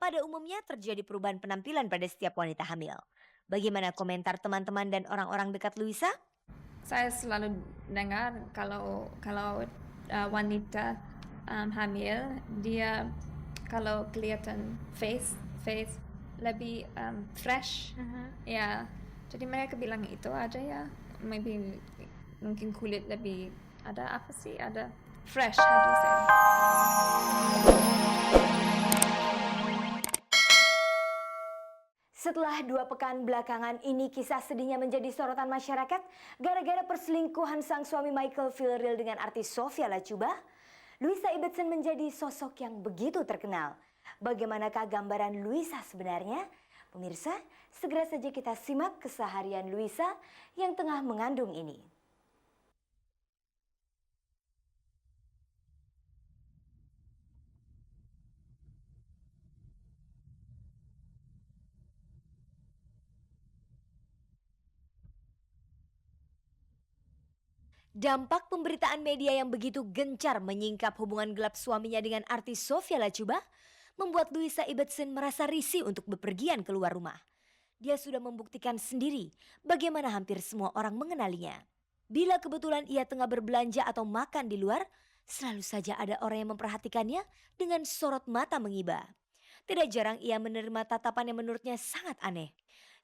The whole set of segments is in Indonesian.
Pada umumnya terjadi perubahan penampilan pada setiap wanita hamil. Bagaimana komentar teman-teman dan orang-orang dekat Luisa? Saya selalu dengar kalau wanita hamil dia kalau kelihatan face lebih fresh. Ya, jadi mereka bilang itu aja ya, maybe mungkin kulit lebih ada fresh, how do you say? Setelah 2 pekan belakangan ini kisah sedihnya menjadi sorotan masyarakat gara-gara perselingkuhan sang suami Michael Villarreal dengan artis Sofia Latjuba, Luisa Ibbotson menjadi sosok yang begitu terkenal. Bagaimanakah gambaran Luisa sebenarnya? Pemirsa, segera saja kita simak keseharian Luisa yang tengah mengandung ini. Dampak pemberitaan media yang begitu gencar menyingkap hubungan gelap suaminya dengan artis Sofia Latjuba membuat Luisa Ibbotson merasa risih untuk bepergian keluar rumah. Dia sudah membuktikan sendiri bagaimana hampir semua orang mengenalinya. Bila kebetulan ia tengah berbelanja atau makan di luar, selalu saja ada orang yang memperhatikannya dengan sorot mata mengiba. Tidak jarang ia menerima tatapan yang menurutnya sangat aneh.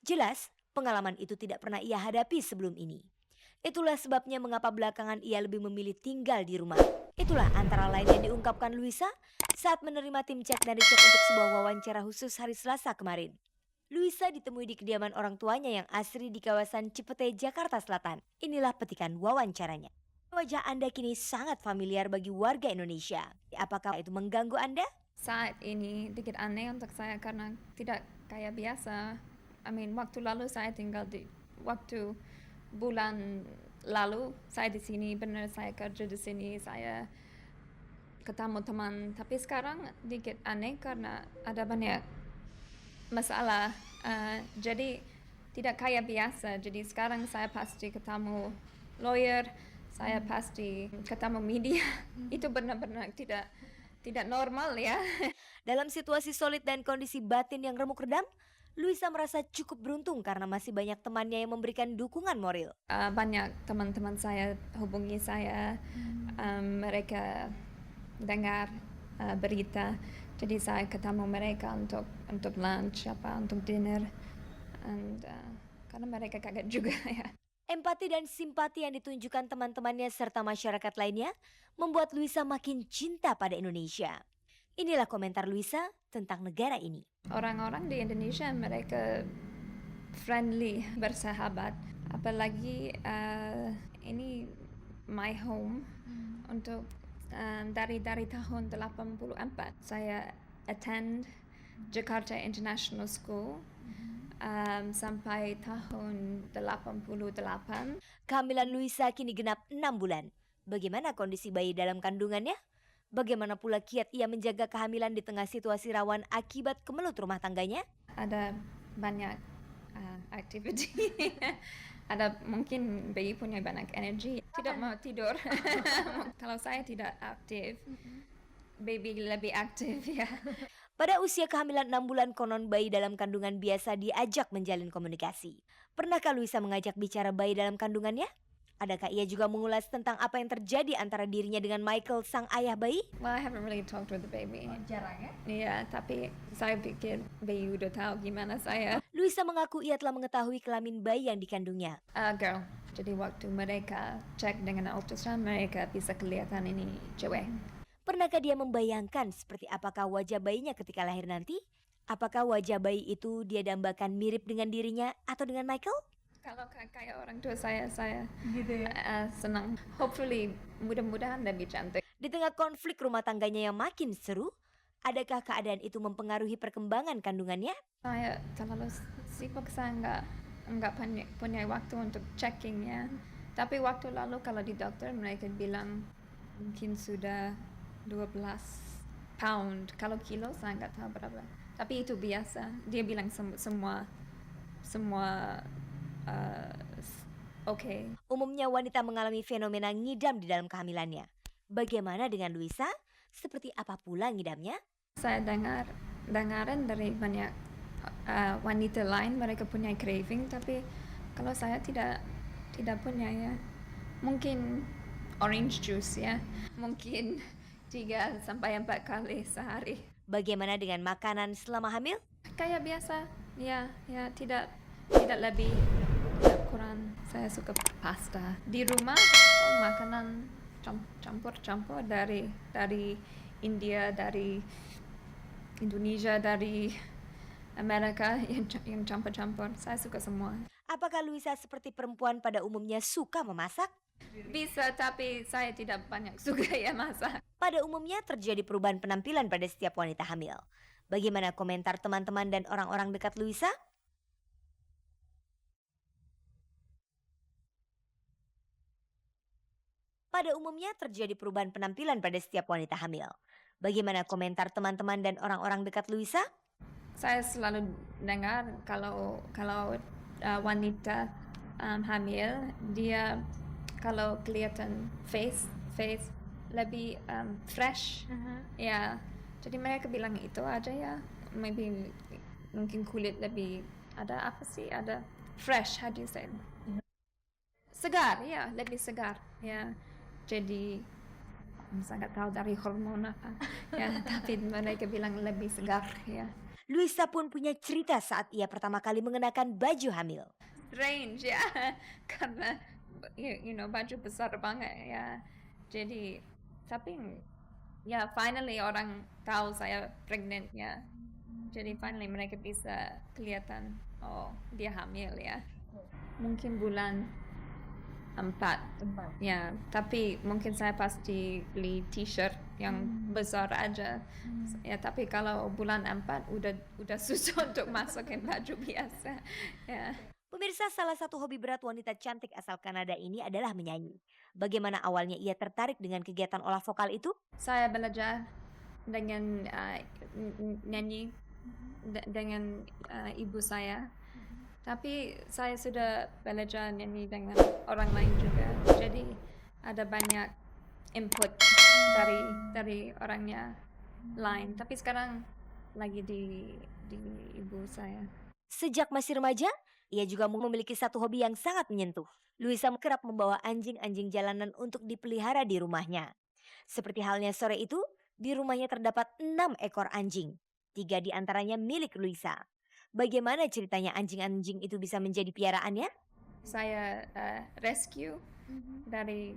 Jelas, pengalaman itu tidak pernah ia hadapi sebelum ini. Itulah sebabnya mengapa belakangan ia lebih memilih tinggal di rumah. Itulah antara lain yang diungkapkan Luisa saat menerima tim cek dari cek untuk sebuah wawancara khusus hari Selasa kemarin. Luisa ditemui di kediaman orang tuanya yang asri di kawasan Cipete, Jakarta Selatan. Inilah petikan wawancaranya. Wajah Anda kini sangat familiar bagi warga Indonesia. Apakah itu mengganggu Anda? Saat ini dikit aneh untuk saya karena tidak kayak biasa. Waktu lalu saya tinggal waktu bulan lalu saya di sini, benar saya kerja di sini, saya ketemu teman. Tapi sekarang dikit aneh karena ada banyak masalah. Jadi tidak kayak biasa. Jadi sekarang saya pasti ketemu lawyer, saya pasti ketemu media. Itu benar-benar tidak normal ya. Dalam situasi solid dan kondisi batin yang remuk redam, Luisa merasa cukup beruntung karena masih banyak temannya yang memberikan dukungan moral. Banyak teman-teman saya hubungi saya, mereka dengar berita, jadi saya ketemu mereka untuk lunch untuk dinner, and karena mereka kaget juga ya. Empati dan simpati yang ditunjukkan teman-temannya serta masyarakat lainnya membuat Luisa makin cinta pada Indonesia. Inilah komentar Luisa tentang negara ini. Orang-orang di Indonesia mereka friendly, bersahabat. Apalagi ini my home. Untuk dari tahun 84 saya attend Jakarta International School sampai tahun 88. Kehamilan Luisa kini genap 6 bulan. Bagaimana kondisi bayi dalam kandungannya? Bagaimana pula kiat ia menjaga kehamilan di tengah situasi rawan akibat kemelut rumah tangganya? Ada banyak activity. Ada mungkin bayi punya banyak energi, tidak mau tidur. Kalau saya tidak aktif, baby lebih aktif ya. Pada usia kehamilan 6 bulan konon bayi dalam kandungan biasa diajak menjalin komunikasi. Pernahkah Luisa mengajak bicara bayi dalam kandungannya? Adakah ia juga mengulas tentang apa yang terjadi antara dirinya dengan Michael sang ayah bayi? Well, I haven't really talked with the baby. Jarang ya? Iya, tapi saya pikir bayi udah tahu gimana saya. Luisa mengaku ia telah mengetahui kelamin bayi yang dikandungnya. Girl. Jadi waktu mereka cek dengan ultrasound, mereka bisa kelihatan ini cewek. Pernahkah dia membayangkan seperti apakah wajah bayinya ketika lahir nanti? Apakah wajah bayi itu dia dambakan mirip dengan dirinya atau dengan Michael? Kalau kayak orang tua saya Gitu ya. senang. Hopefully, mudah-mudahan lebih cantik. Di tengah konflik rumah tangganya yang makin seru, adakah keadaan itu mempengaruhi perkembangan kandungannya? Saya terlalu sibuk, saya nggak punya waktu untuk checking ya. Tapi waktu lalu kalau di dokter mereka bilang mungkin sudah 12 pound. Kalau kilo saya nggak tahu berapa. Tapi itu biasa. Dia bilang semua okay. Umumnya wanita mengalami fenomena ngidam di dalam kehamilannya. Bagaimana dengan Luisa? Seperti apa pula ngidamnya? Saya dengar dengaran dari banyak wanita lain, mereka punya craving, tapi kalau saya tidak punya ya. Mungkin orange juice ya, mungkin 3 sampai 4 kali sehari. Bagaimana dengan makanan selama hamil? Kayak biasa, ya tidak lebih, tidak kurang. Saya suka pasta. Di rumah makanan campur dari India, dari Indonesia, dari Amerika yang campur-campur. Saya suka semua. Apakah Luisa seperti perempuan pada umumnya suka memasak? Bisa, tapi saya tidak banyak suka ya masak. Pada umumnya terjadi perubahan penampilan pada setiap wanita hamil. Bagaimana komentar teman-teman dan orang-orang dekat Luisa? Pada umumnya terjadi perubahan penampilan pada setiap wanita hamil. Bagaimana komentar teman-teman dan orang-orang dekat Luisa? Saya selalu dengar kalau wanita hamil, dia kalau kelihatan face lebih fresh. Ya, jadi mereka bilang itu aja ya. Maybe mungkin kulit lebih ada fresh, how do you say? Segar, ya, lebih segar. Ya, jadi saya nggak tahu dari hormon apa. Ya, tapi mereka bilang lebih segar. Ya. Luisa pun punya cerita saat ia pertama kali mengenakan baju hamil. Strange ya, karena baju besar banget ya. Jadi tapi ya finally orang tahu saya pregnant ya. Jadi finally mereka bisa kelihatan oh dia hamil ya. Mungkin bulan 4 ya, tapi mungkin saya pasti beli t-shirt yang besar aja ya, tapi kalau bulan 4 udah susah untuk masukin baju biasa ya. Pemirsa, salah satu hobi berat wanita cantik asal Kanada ini adalah menyanyi. Bagaimana awalnya ia tertarik dengan kegiatan olah vokal itu? Saya belajar dengan nyanyi dengan ibu saya. Tapi saya sudah belajar nyanyi dengan orang lain juga. Jadi ada banyak input dari orangnya lain. Tapi sekarang lagi di ibu saya. Sejak masih remaja, ia juga memiliki satu hobi yang sangat menyentuh. Luisa kerap membawa anjing-anjing jalanan untuk dipelihara di rumahnya. Seperti halnya sore itu, di rumahnya terdapat 6 ekor anjing. 3 di antaranya milik Luisa. Bagaimana ceritanya anjing-anjing itu bisa menjadi piaraannya? Saya rescue dari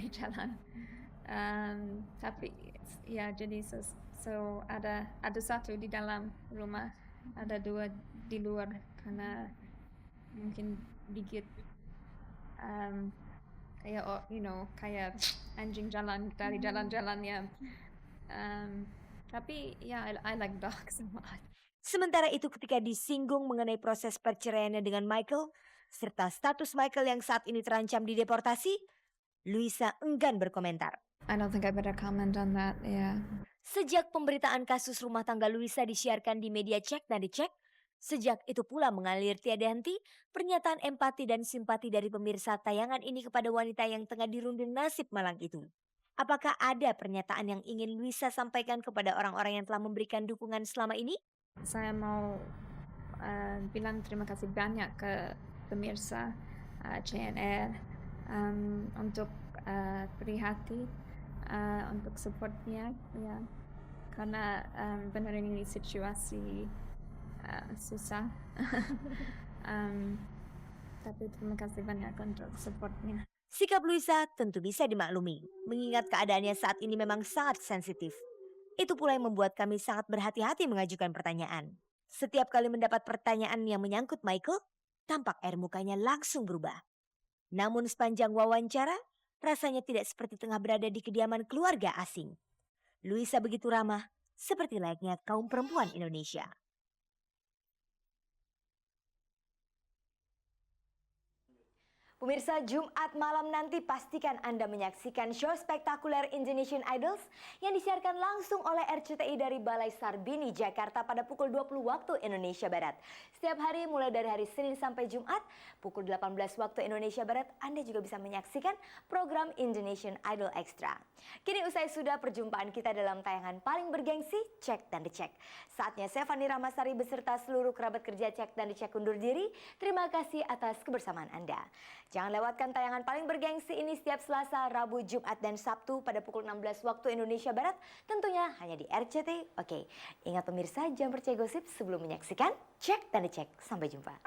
jalan. Tapi ya jadi so ada satu di dalam rumah, ada 2 di luar karena mungkin dikit kayak anjing jalan dari jalan-jalan ya. Tapi ya I like dogs a lot. Sementara itu ketika disinggung mengenai proses perceraiannya dengan Michael, serta status Michael yang saat ini terancam dideportasi, Luisa enggan berkomentar. I don't think I better comment on that, yeah. Sejak pemberitaan kasus rumah tangga Luisa disiarkan di media Cek dan dicek, sejak itu pula mengalir tiada henti pernyataan empati dan simpati dari pemirsa tayangan ini kepada wanita yang tengah dirundung nasib malang itu. Apakah ada pernyataan yang ingin Luisa sampaikan kepada orang-orang yang telah memberikan dukungan selama ini? Saya mau bilang terima kasih banyak ke pemirsa CNR untuk berhati untuk supportnya ya, karena benar ini situasi susah. Tapi terima kasih banyak untuk supportnya. Sikap Luisa tentu bisa dimaklumi, mengingat keadaannya saat ini memang sangat sensitif. Itu pula yang membuat kami sangat berhati-hati mengajukan pertanyaan. Setiap kali mendapat pertanyaan yang menyangkut Michael, tampak air mukanya langsung berubah. Namun sepanjang wawancara, rasanya tidak seperti tengah berada di kediaman keluarga asing. Luisa begitu ramah, seperti layaknya kaum perempuan Indonesia. Pemirsa, Jumat malam nanti pastikan Anda menyaksikan show spektakuler Indonesian Idols yang disiarkan langsung oleh RCTI dari Balai Sarbini, Jakarta pada pukul 20 waktu Indonesia Barat. Setiap hari mulai dari hari Senin sampai Jumat, pukul 18 waktu Indonesia Barat, Anda juga bisa menyaksikan program Indonesian Idol Extra. Kini usai sudah perjumpaan kita dalam tayangan paling bergengsi, Cek dan Dicek. Saatnya saya Fani Ramasari beserta seluruh kerabat kerja Cek dan Dicek undur diri. Terima kasih atas kebersamaan Anda. Jangan lewatkan tayangan paling bergengsi ini setiap Selasa, Rabu, Jumat, dan Sabtu pada pukul 16 waktu Indonesia Barat. Tentunya hanya di RCTI. Oke, ingat pemirsa, jangan percaya gosip sebelum menyaksikan Cek dan Dicek. Sampai jumpa.